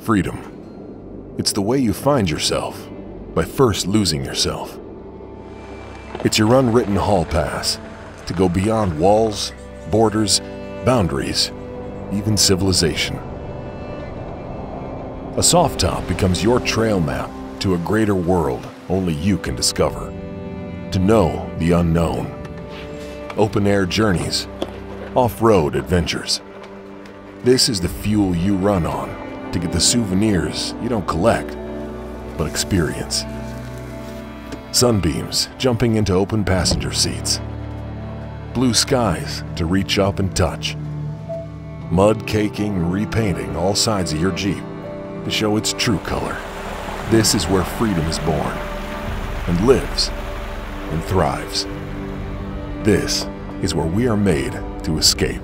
Freedom. It's the way you find yourself by first losing yourself. It's your unwritten hall pass to go beyond walls, borders, boundaries, even civilization. A soft top becomes your trail map to a greater world only you can discover. To know the unknown. Open-air journeys, off-road adventures. This is the fuel you run on to get the souvenirs you don't collect, but experience. Sunbeams jumping into open passenger seats. Blue skies to reach up and touch. Mud caking and repainting all sides of your Jeep to show its true color. This is where freedom is born and lives and thrives. This is where we are made to escape.